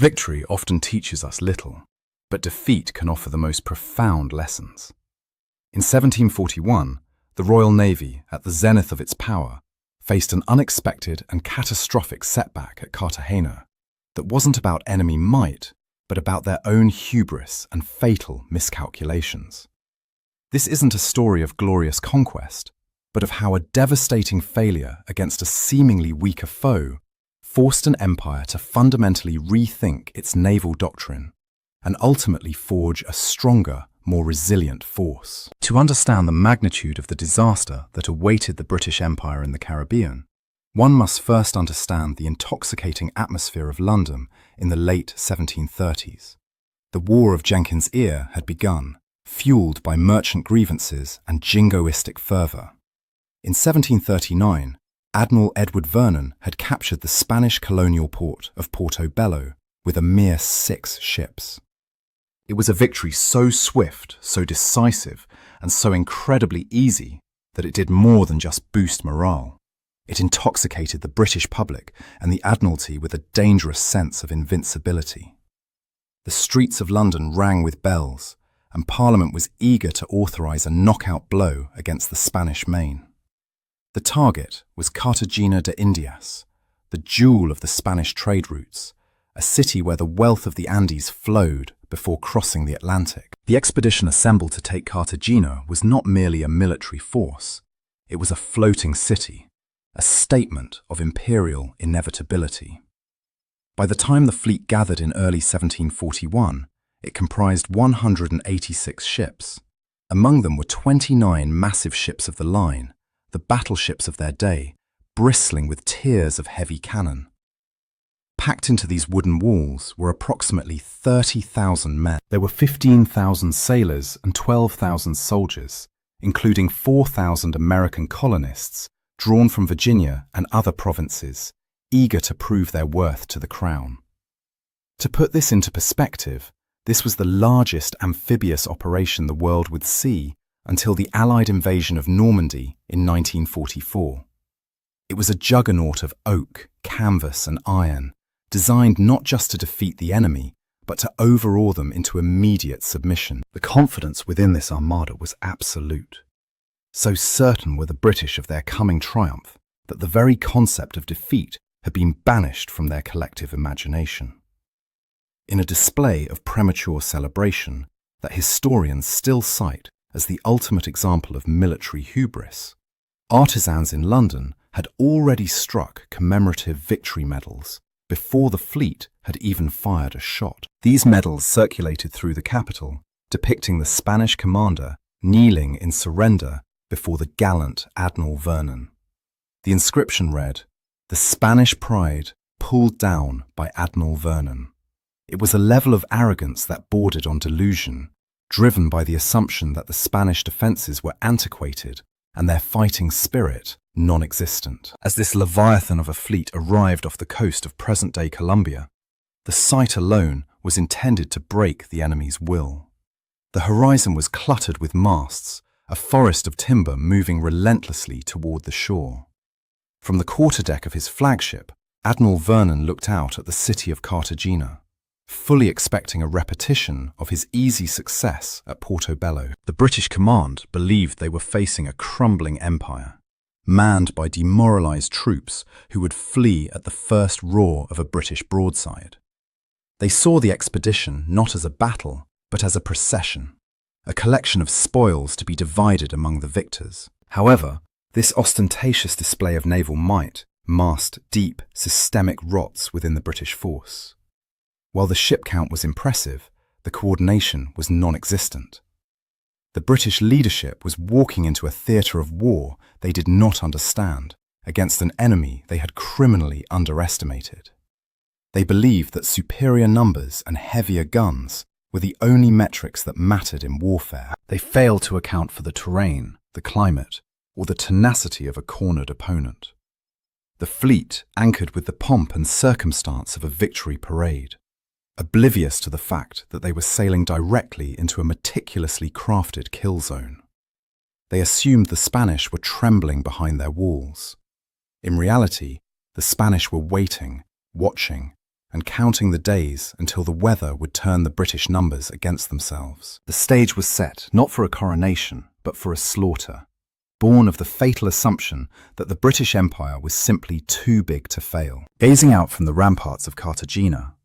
Victory often teaches us little, but defeat can offer the most profound lessons. In 1741, the Royal Navy, at the zenith of its power, faced an unexpected and catastrophic setback at Cartagena that wasn't about enemy might, but about their own hubris and fatal miscalculations. This isn't a story of glorious conquest, but of how a devastating failure against a seemingly weaker foe forced an empire to fundamentally rethink its naval doctrine and ultimately forge a stronger, more resilient force. To understand the magnitude of the disaster that awaited the British Empire in the Caribbean, one must first understand the intoxicating atmosphere of London in the late 1730s. The War of Jenkins' Ear had begun, fueled by merchant grievances and jingoistic fervour. In 1739, Admiral Edward Vernon had captured the Spanish colonial port of Portobello with a mere 6 ships. It was a victory so swift, so decisive, and so incredibly easy that it did more than just boost morale. It intoxicated the British public and the Admiralty with a dangerous sense of invincibility. The streets of London rang with bells, and Parliament was eager to authorise a knockout blow against the Spanish Main. The target was Cartagena de Indias, the jewel of the Spanish trade routes, a city where the wealth of the Andes flowed before crossing the Atlantic. The expedition assembled to take Cartagena was not merely a military force, it was a floating city, a statement of imperial inevitability. By the time the fleet gathered in early 1741, it comprised 186 ships. Among them were 29 massive ships of the line, the battleships of their day, bristling with tiers of heavy cannon. Packed into these wooden walls were approximately 30,000 men. There were 15,000 sailors and 12,000 soldiers, including 4,000 American colonists drawn from Virginia and other provinces, eager to prove their worth to the crown. To put this into perspective, this was the largest amphibious operation the world would see until the Allied invasion of Normandy in 1944. It was a juggernaut of oak, canvas and iron, designed not just to defeat the enemy, but to overawe them into immediate submission. The confidence within this armada was absolute. So certain were the British of their coming triumph that the very concept of defeat had been banished from their collective imagination. In a display of premature celebration that historians still cite as the ultimate example of military hubris, artisans in London had already struck commemorative victory medals before the fleet had even fired a shot. These medals circulated through the capital, depicting the Spanish commander kneeling in surrender before the gallant Admiral Vernon. The inscription read, "The Spanish pride pulled down by Admiral Vernon." It was a level of arrogance that bordered on delusion, driven by the assumption that the Spanish defences were antiquated and their fighting spirit non-existent. As this leviathan of a fleet arrived off the coast of present-day Colombia, the sight alone was intended to break the enemy's will. The horizon was cluttered with masts, a forest of timber moving relentlessly toward the shore. From the quarterdeck of his flagship, Admiral Vernon looked out at the city of Cartagena, fully expecting a repetition of his easy success at Portobello. The British command believed they were facing a crumbling empire, manned by demoralized troops who would flee at the first roar of a British broadside. They saw the expedition not as a battle, but as a procession, a collection of spoils to be divided among the victors. However, this ostentatious display of naval might masked deep, systemic rots within the British force. While the ship count was impressive, the coordination was non-existent. The British leadership was walking into a theatre of war they did not understand, against an enemy they had criminally underestimated. They believed that superior numbers and heavier guns were the only metrics that mattered in warfare. They failed to account for the terrain, the climate, or the tenacity of a cornered opponent. The fleet anchored with the pomp and circumstance of a victory parade, oblivious to the fact that they were sailing directly into a meticulously crafted kill zone. They assumed the Spanish were trembling behind their walls. In reality, the Spanish were waiting, watching, and counting the days until the weather would turn the British numbers against themselves. The stage was set not for a coronation, but for a slaughter, born of the fatal assumption that the British Empire was simply too big to fail. Gazing out from the ramparts of Cartagena,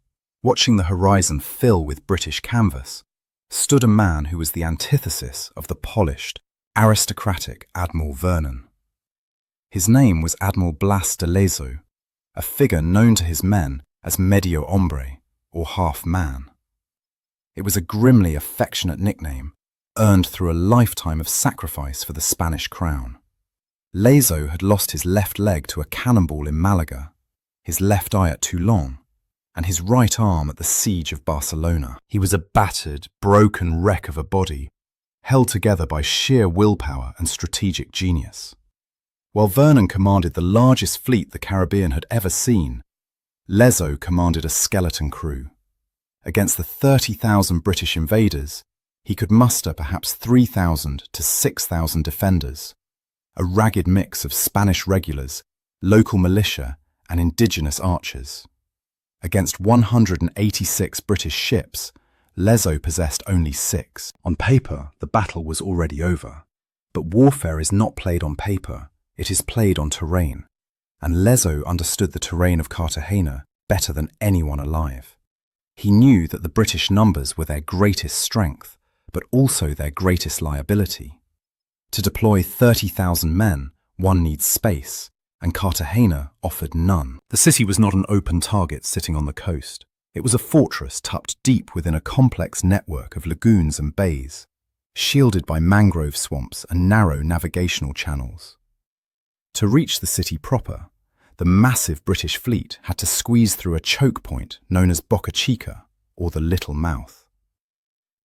watching the horizon fill with British canvas, stood a man who was the antithesis of the polished, aristocratic Admiral Vernon. His name was Admiral Blas de Lezo, a figure known to his men as Medio Hombre, or half-man. It was a grimly affectionate nickname, earned through a lifetime of sacrifice for the Spanish crown. Lezo had lost his left leg to a cannonball in Malaga, his left eye at Toulon, and his right arm at the siege of Barcelona. He was a battered, broken wreck of a body, held together by sheer willpower and strategic genius. While Vernon commanded the largest fleet the Caribbean had ever seen, Lezo commanded a skeleton crew. Against the 30,000 British invaders, he could muster perhaps 3,000 to 6,000 defenders, a ragged mix of Spanish regulars, local militia, and indigenous archers. Against 186 British ships, Lezo possessed only 6. On paper, the battle was already over. But warfare is not played on paper, it is played on terrain. And Lezo understood the terrain of Cartagena better than anyone alive. He knew that the British numbers were their greatest strength, but also their greatest liability. To deploy 30,000 men, one needs space, and Cartagena offered none. The city was not an open target sitting on the coast. It was a fortress tucked deep within a complex network of lagoons and bays, shielded by mangrove swamps and narrow navigational channels. To reach the city proper, the massive British fleet had to squeeze through a choke point known as Boca Chica, or the Little Mouth.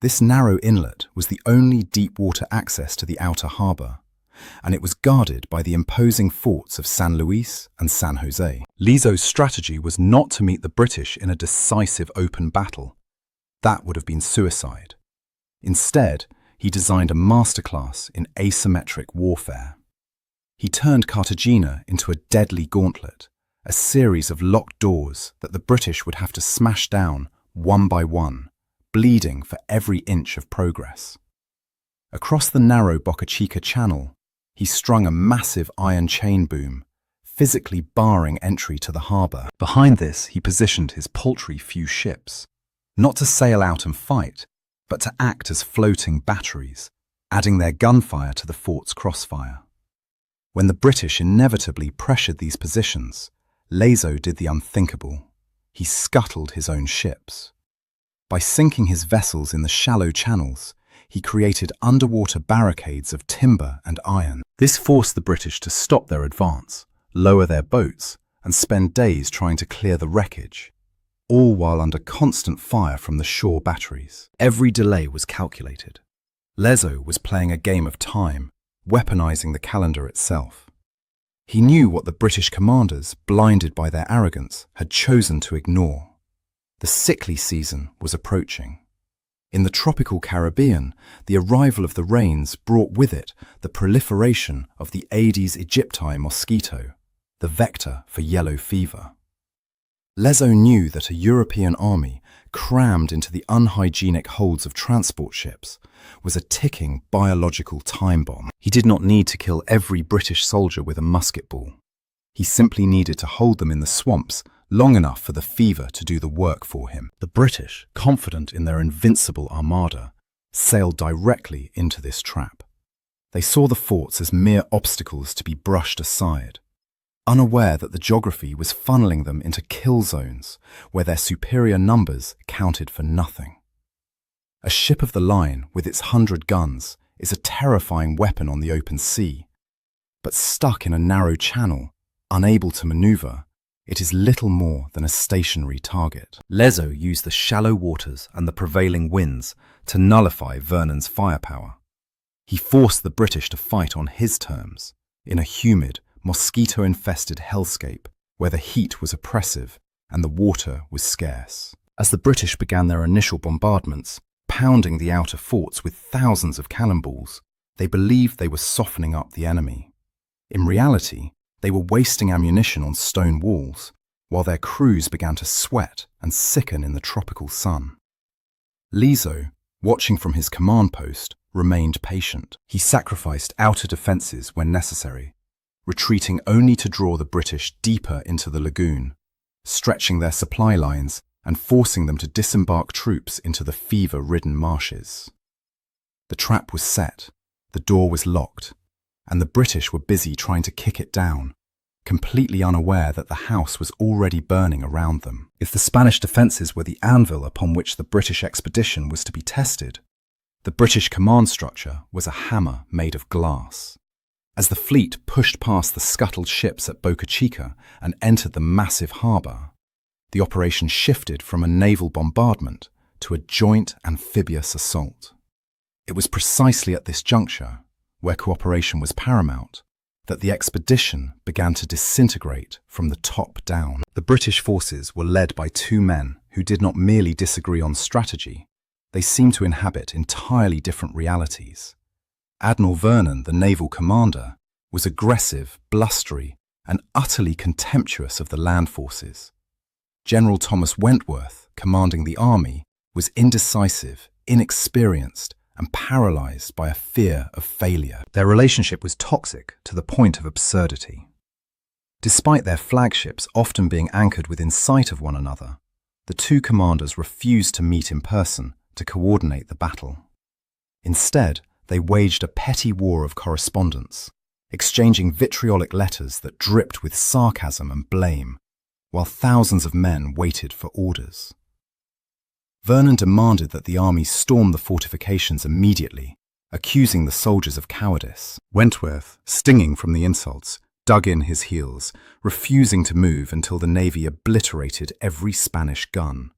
This narrow inlet was the only deep-water access to the outer harbour, and it was guarded by the imposing forts of San Luis and San Jose. Lezo's strategy was not to meet the British in a decisive open battle. That would have been suicide. Instead, he designed a masterclass in asymmetric warfare. He turned Cartagena into a deadly gauntlet, a series of locked doors that the British would have to smash down one by one, bleeding for every inch of progress. Across the narrow Boca Chica channel, he strung a massive iron chain boom, physically barring entry to the harbour. Behind this, he positioned his paltry few ships, not to sail out and fight, but to act as floating batteries, adding their gunfire to the fort's crossfire. When the British inevitably pressured these positions, Lezo did the unthinkable. He scuttled his own ships. By sinking his vessels in the shallow channels, he created underwater barricades of timber and iron. This forced the British to stop their advance, lower their boats, and spend days trying to clear the wreckage, all while under constant fire from the shore batteries. Every delay was calculated. Lezo was playing a game of time, weaponizing the calendar itself. He knew what the British commanders, blinded by their arrogance, had chosen to ignore. The sickly season was approaching. In the tropical Caribbean, the arrival of the rains brought with it the proliferation of the Aedes aegypti mosquito, the vector for yellow fever. Lezo knew that a European army, crammed into the unhygienic holds of transport ships, was a ticking biological time bomb. He did not need to kill every British soldier with a musket ball. He simply needed to hold them in the swamps long enough for the fever to do the work for him. The British, confident in their invincible armada, sailed directly into this trap. They saw the forts as mere obstacles to be brushed aside, unaware that the geography was funneling them into kill zones where their superior numbers counted for nothing. A ship of the line with its 100 guns is a terrifying weapon on the open sea, but stuck in a narrow channel, unable to maneuver, it is little more than a stationary target. Lezo used the shallow waters and the prevailing winds to nullify Vernon's firepower. He forced the British to fight on his terms, in a humid, mosquito-infested hellscape where the heat was oppressive and the water was scarce. As the British began their initial bombardments, pounding the outer forts with thousands of cannonballs, they believed they were softening up the enemy. In reality, they were wasting ammunition on stone walls, while their crews began to sweat and sicken in the tropical sun. Lizo, watching from his command post, remained patient. He sacrificed outer defences when necessary, retreating only to draw the British deeper into the lagoon, stretching their supply lines and forcing them to disembark troops into the fever-ridden marshes. The trap was set, the door was locked, and the British were busy trying to kick it down, completely unaware that the house was already burning around them. If the Spanish defences were the anvil upon which the British expedition was to be tested, the British command structure was a hammer made of glass. As the fleet pushed past the scuttled ships at Boca Chica and entered the massive harbour, the operation shifted from a naval bombardment to a joint amphibious assault. It was precisely at this juncture, where cooperation was paramount, that the expedition began to disintegrate from the top down. The British forces were led by two men who did not merely disagree on strategy, they seemed to inhabit entirely different realities. Admiral Vernon, the naval commander, was aggressive, blustery, and utterly contemptuous of the land forces. General Thomas Wentworth, commanding the army, was indecisive, inexperienced, and paralyzed by a fear of failure. Their relationship was toxic to the point of absurdity. Despite their flagships often being anchored within sight of one another, the two commanders refused to meet in person to coordinate the battle. Instead, they waged a petty war of correspondence, exchanging vitriolic letters that dripped with sarcasm and blame, while thousands of men waited for orders. Vernon demanded that the army storm the fortifications immediately, accusing the soldiers of cowardice. Wentworth, stinging from the insults, dug in his heels, refusing to move until the navy obliterated every Spanish gun.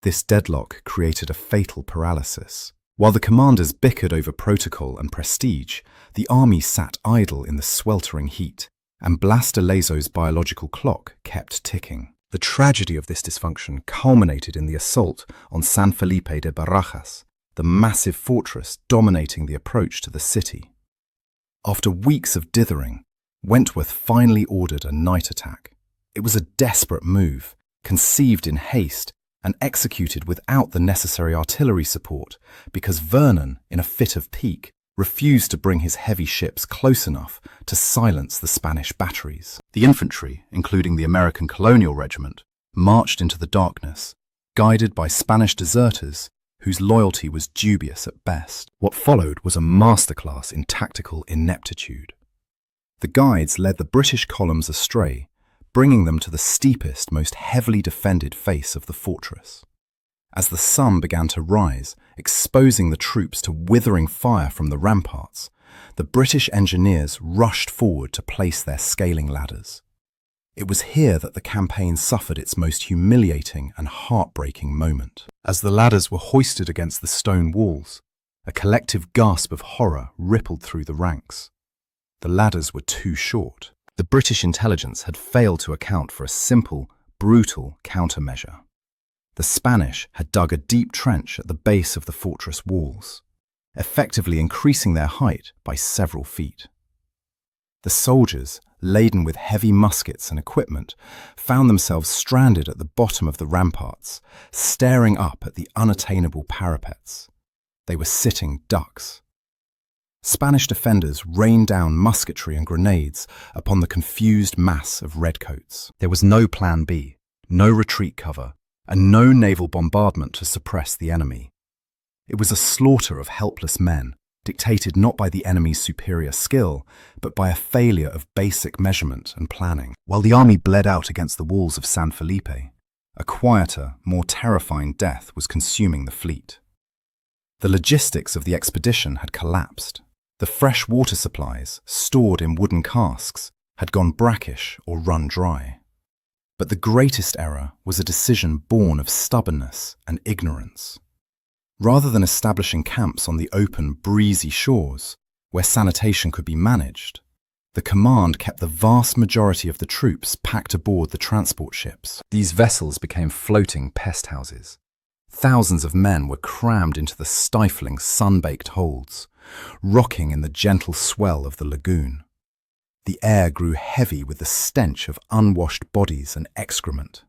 This deadlock created a fatal paralysis. While the commanders bickered over protocol and prestige, the army sat idle in the sweltering heat, and Blaster Lazo's biological clock kept ticking. The tragedy of this dysfunction culminated in the assault on San Felipe de Barajas, the massive fortress dominating the approach to the city. After weeks of dithering, Wentworth finally ordered a night attack. It was a desperate move, conceived in haste and executed without the necessary artillery support because Vernon, in a fit of pique, refused to bring his heavy ships close enough to silence the Spanish batteries. The infantry, including the American Colonial Regiment, marched into the darkness, guided by Spanish deserters whose loyalty was dubious at best. What followed was a masterclass in tactical ineptitude. The guides led the British columns astray, bringing them to the steepest, most heavily defended face of the fortress. As the sun began to rise, exposing the troops to withering fire from the ramparts, the British engineers rushed forward to place their scaling ladders. It was here that the campaign suffered its most humiliating and heartbreaking moment. As the ladders were hoisted against the stone walls, a collective gasp of horror rippled through the ranks. The ladders were too short. The British intelligence had failed to account for a simple, brutal countermeasure. The Spanish had dug a deep trench at the base of the fortress walls, effectively increasing their height by several feet. The soldiers, laden with heavy muskets and equipment, found themselves stranded at the bottom of the ramparts, staring up at the unattainable parapets. They were sitting ducks. Spanish defenders rained down musketry and grenades upon the confused mass of redcoats. There was no plan B, no retreat cover, and no naval bombardment to suppress the enemy. It was a slaughter of helpless men, dictated not by the enemy's superior skill, but by a failure of basic measurement and planning. While the army bled out against the walls of San Felipe, a quieter, more terrifying death was consuming the fleet. The logistics of the expedition had collapsed. The fresh water supplies, stored in wooden casks, had gone brackish or run dry. But the greatest error was a decision born of stubbornness and ignorance. Rather than establishing camps on the open, breezy shores, where sanitation could be managed, the command kept the vast majority of the troops packed aboard the transport ships. These vessels became floating pest houses. Thousands of men were crammed into the stifling, sun-baked holds, rocking in the gentle swell of the lagoon. The air grew heavy with the stench of unwashed bodies and excrement.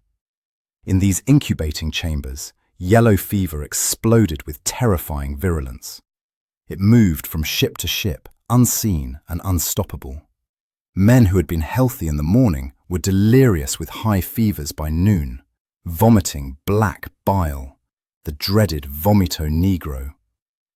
In these incubating chambers, yellow fever exploded with terrifying virulence. It moved from ship to ship, unseen and unstoppable. Men who had been healthy in the morning were delirious with high fevers by noon, vomiting black bile, the dreaded vomito negro,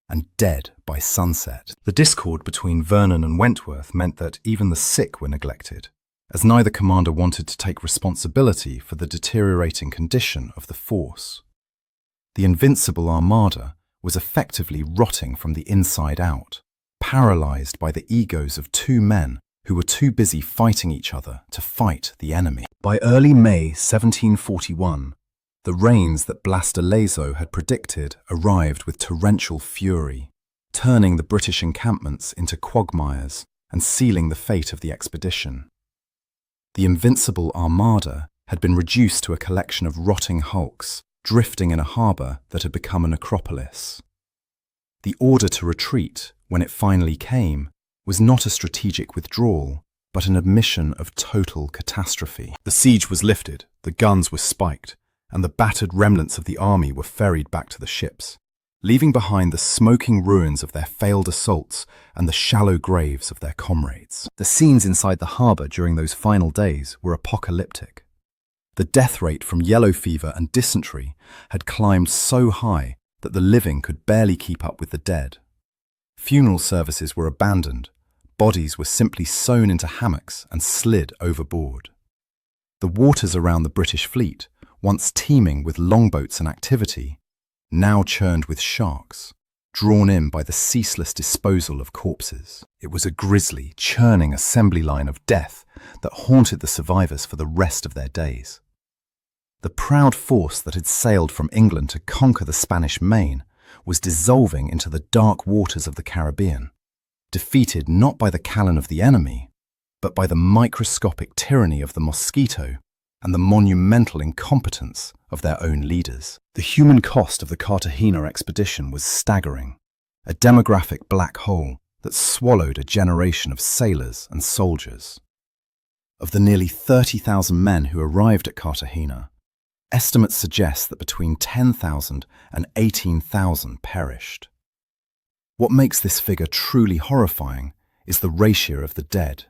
and dead by sunset. The discord between Vernon and Wentworth meant that even the sick were neglected, as neither commander wanted to take responsibility for the deteriorating condition of the force. The Invincible Armada was effectively rotting from the inside out, paralyzed by the egos of two men who were too busy fighting each other to fight the enemy. By early May 1741, the rains that Blastelezo had predicted arrived with torrential fury, turning the British encampments into quagmires and sealing the fate of the expedition. The Invincible Armada had been reduced to a collection of rotting hulks, drifting in a harbour that had become a necropolis. The order to retreat, when it finally came, was not a strategic withdrawal, but an admission of total catastrophe. The siege was lifted, the guns were spiked, and the battered remnants of the army were ferried back to the ships, leaving behind the smoking ruins of their failed assaults and the shallow graves of their comrades. The scenes inside the harbour during those final days were apocalyptic. The death rate from yellow fever and dysentery had climbed so high that the living could barely keep up with the dead. Funeral services were abandoned, bodies were simply sewn into hammocks and slid overboard. The waters around the British fleet, once teeming with longboats and activity, now churned with sharks, drawn in by the ceaseless disposal of corpses. It was a grisly, churning assembly line of death that haunted the survivors for the rest of their days. The proud force that had sailed from England to conquer the Spanish Main was dissolving into the dark waters of the Caribbean, defeated not by the cannon of the enemy, but by the microscopic tyranny of the mosquito and the monumental incompetence of their own leaders. The human cost of the Cartagena expedition was staggering, a demographic black hole that swallowed a generation of sailors and soldiers. Of the nearly 30,000 men who arrived at Cartagena, estimates suggest that between 10,000 and 18,000 perished. What makes this figure truly horrifying is the ratio of the dead.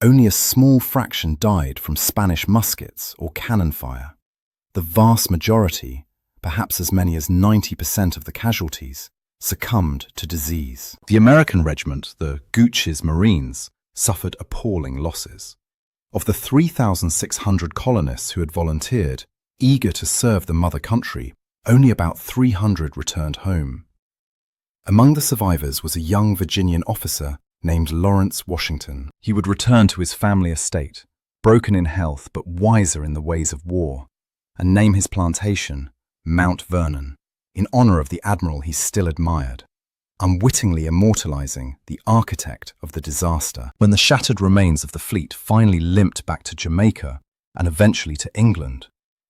Only a small fraction died from Spanish muskets or cannon fire. The vast majority, perhaps as many as 90% of the casualties, succumbed to disease. The American regiment, the Gooch's Marines, suffered appalling losses. Of the 3,600 colonists who had volunteered, eager to serve the mother country, only about 300 returned home. Among the survivors was a young Virginian officer named Lawrence Washington. He would return to his family estate, broken in health but wiser in the ways of war, and name his plantation Mount Vernon, in honor of the admiral he still admired, unwittingly immortalizing the architect of the disaster. When the shattered remains of the fleet finally limped back to Jamaica and eventually to England,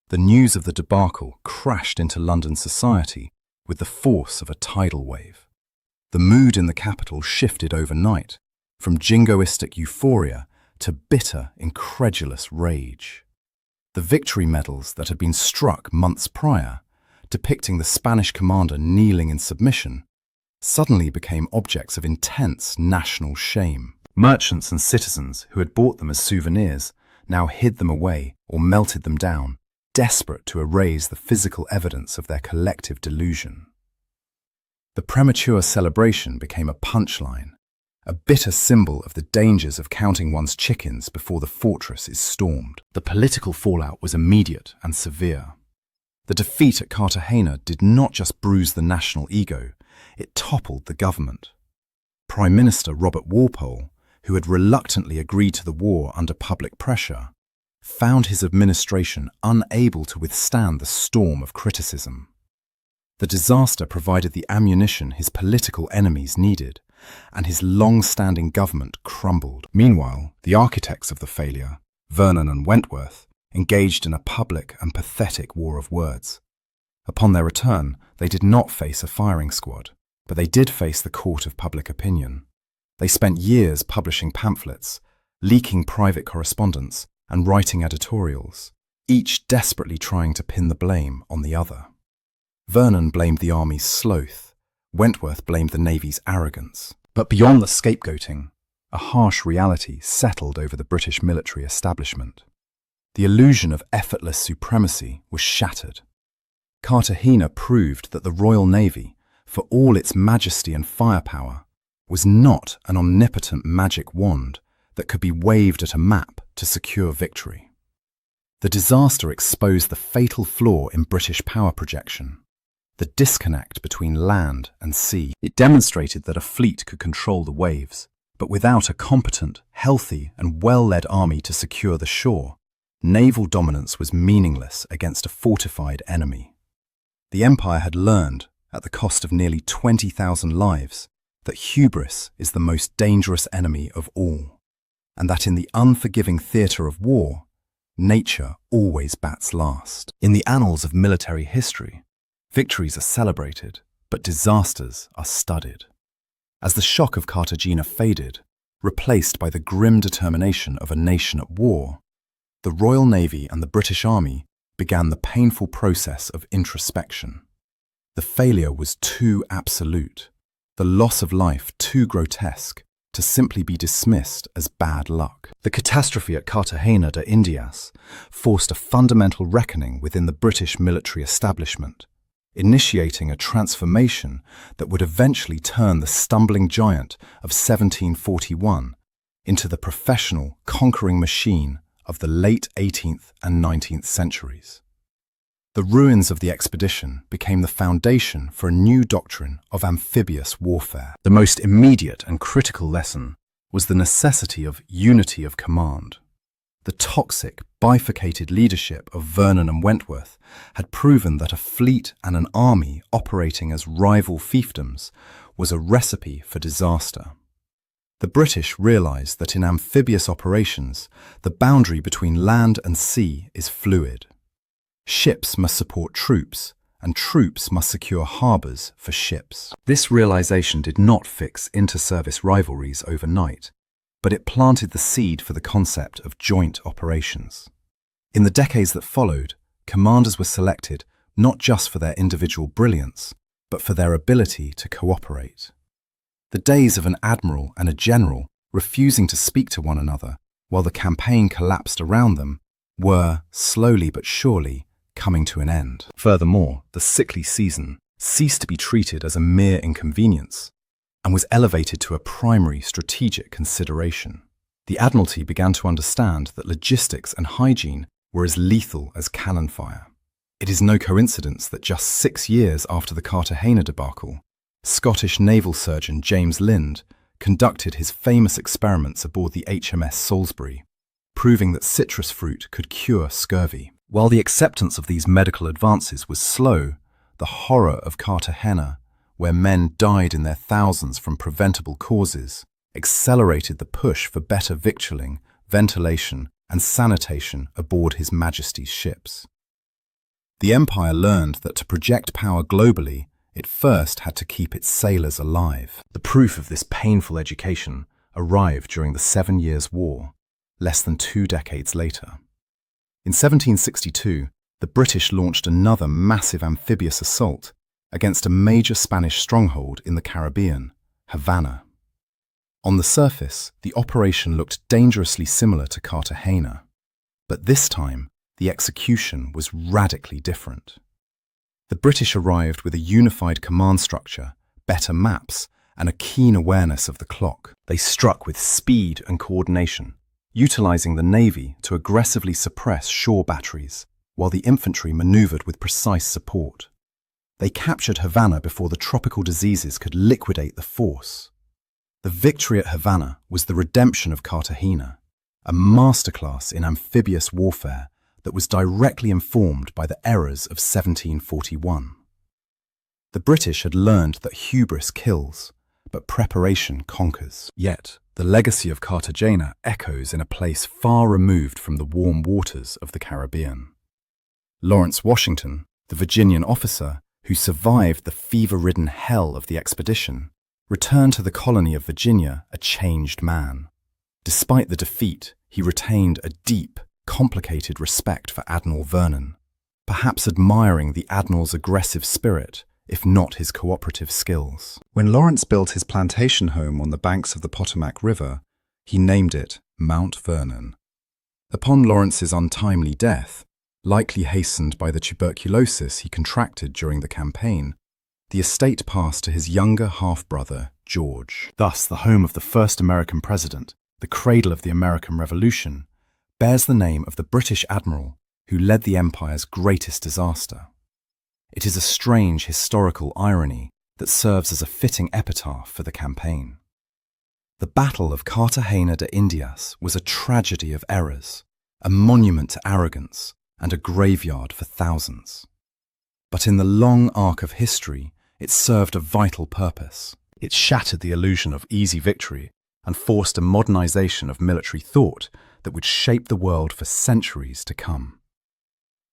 the news of the debacle crashed into London society with the force of a tidal wave. The mood in the capital shifted overnight, from jingoistic euphoria to bitter, incredulous rage. The victory medals that had been struck months prior, depicting the Spanish commander kneeling in submission, suddenly became objects of intense national shame. Merchants and citizens who had bought them as souvenirs now hid them away or melted them down, desperate to erase the physical evidence of their collective delusion. The premature celebration became a punchline, a bitter symbol of the dangers of counting one's chickens before the fortress is stormed. The political fallout was immediate and severe. The defeat at Cartagena did not just bruise the national ego, it toppled the government. Prime Minister Robert Walpole, who had reluctantly agreed to the war under public pressure, found his administration unable to withstand the storm of criticism. The disaster provided the ammunition his political enemies needed, and his long-standing government crumbled. Meanwhile, the architects of the failure, Vernon and Wentworth, engaged in a public and pathetic war of words. Upon their return, they did not face a firing squad, but they did face the court of public opinion. They spent years publishing pamphlets, leaking private correspondence and writing editorials, each desperately trying to pin the blame on the other. Vernon blamed the Army's sloth, Wentworth blamed the Navy's arrogance. But beyond the scapegoating, a harsh reality settled over the British military establishment. The illusion of effortless supremacy was shattered. Cartagena proved that the Royal Navy, for all its majesty and firepower, was not an omnipotent magic wand that could be waved at a map to secure victory. The disaster exposed the fatal flaw in British power projection, the disconnect between land and sea. It demonstrated that a fleet could control the waves, but without a competent, healthy, and well-led army to secure the shore, naval dominance was meaningless against a fortified enemy. The Empire had learned, at the cost of nearly 20,000 lives, that hubris is the most dangerous enemy of all, and that in the unforgiving theatre of war, nature always bats last. In the annals of military history, victories are celebrated, but disasters are studied. As the shock of Cartagena faded, replaced by the grim determination of a nation at war, the Royal Navy and the British Army began the painful process of introspection. The failure was too absolute, the loss of life too grotesque to simply be dismissed as bad luck. The catastrophe at Cartagena de Indias forced a fundamental reckoning within the British military establishment, initiating a transformation that would eventually turn the stumbling giant of 1741 into the professional, conquering machine of the late 18th and 19th centuries. The ruins of the expedition became the foundation for a new doctrine of amphibious warfare. The most immediate and critical lesson was the necessity of unity of command. The toxic, bifurcated leadership of Vernon and Wentworth had proven that a fleet and an army operating as rival fiefdoms was a recipe for disaster. The British realized that in amphibious operations, the boundary between land and sea is fluid. Ships must support troops, and troops must secure harbours for ships. This realization did not fix inter-service rivalries overnight, but it planted the seed for the concept of joint operations. In the decades that followed, commanders were selected not just for their individual brilliance, but for their ability to cooperate. The days of an admiral and a general refusing to speak to one another while the campaign collapsed around them were, slowly but surely, coming to an end. Furthermore, the sickly season ceased to be treated as a mere inconvenience and was elevated to a primary strategic consideration. The Admiralty began to understand that logistics and hygiene were as lethal as cannon fire. It is no coincidence that just 6 years after the Cartagena debacle, Scottish naval surgeon James Lind conducted his famous experiments aboard the HMS Salisbury, proving that citrus fruit could cure scurvy. While the acceptance of these medical advances was slow, the horror of Cartagena, where men died in their thousands from preventable causes, accelerated the push for better victualling, ventilation, and sanitation aboard His Majesty's ships. The Empire learned that to project power globally, it first had to keep its sailors alive. The proof of this painful education arrived during the 7 Years' War, less than 2 decades later. In 1762, the British launched another massive amphibious assault against a major Spanish stronghold in the Caribbean, Havana. On the surface, the operation looked dangerously similar to Cartagena, but this time, the execution was radically different. The British arrived with a unified command structure, better maps, and a keen awareness of the clock. They struck with speed and coordination, utilizing the Navy to aggressively suppress shore batteries, while the infantry maneuvered with precise support. They captured Havana before the tropical diseases could liquidate the force. The victory at Havana was the redemption of Cartagena, a masterclass in amphibious warfare that was directly informed by the errors of 1741. The British had learned that hubris kills, but preparation conquers. Yet, the legacy of Cartagena echoes in a place far removed from the warm waters of the Caribbean. Lawrence Washington, the Virginian officer who survived the fever-ridden hell of the expedition, returned to the colony of Virginia a changed man. Despite the defeat, he retained a deep, complicated respect for Admiral Vernon, perhaps admiring the Admiral's aggressive spirit, if not his cooperative skills. When Lawrence built his plantation home on the banks of the Potomac River, he named it Mount Vernon. Upon Lawrence's untimely death, likely hastened by the tuberculosis he contracted during the campaign, the estate passed to his younger half-brother, George. Thus, the home of the first American president, the cradle of the American Revolution, bears the name of the British admiral who led the empire's greatest disaster. It is a strange historical irony that serves as a fitting epitaph for the campaign. The Battle of Cartagena de Indias was a tragedy of errors, a monument to arrogance, and a graveyard for thousands. But in the long arc of history, it served a vital purpose. It shattered the illusion of easy victory and forced a modernization of military thought that would shape the world for centuries to come.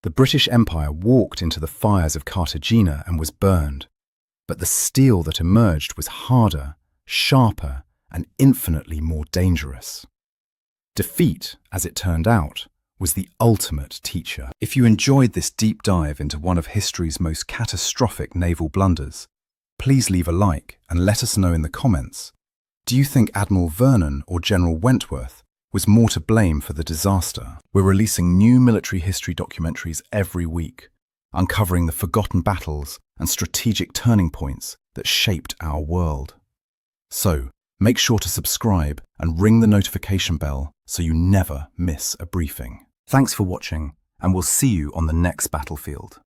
The British Empire walked into the fires of Cartagena and was burned, but the steel that emerged was harder, sharper, and infinitely more dangerous. Defeat, as it turned out, was the ultimate teacher. If you enjoyed this deep dive into one of history's most catastrophic naval blunders, please leave a like and let us know in the comments. Do you think Admiral Vernon or General Wentworth was more to blame for the disaster? We're releasing new military history documentaries every week, uncovering the forgotten battles and strategic turning points that shaped our world. So, make sure to subscribe and ring the notification bell so you never miss a briefing. Thanks for watching, and we'll see you on the next battlefield.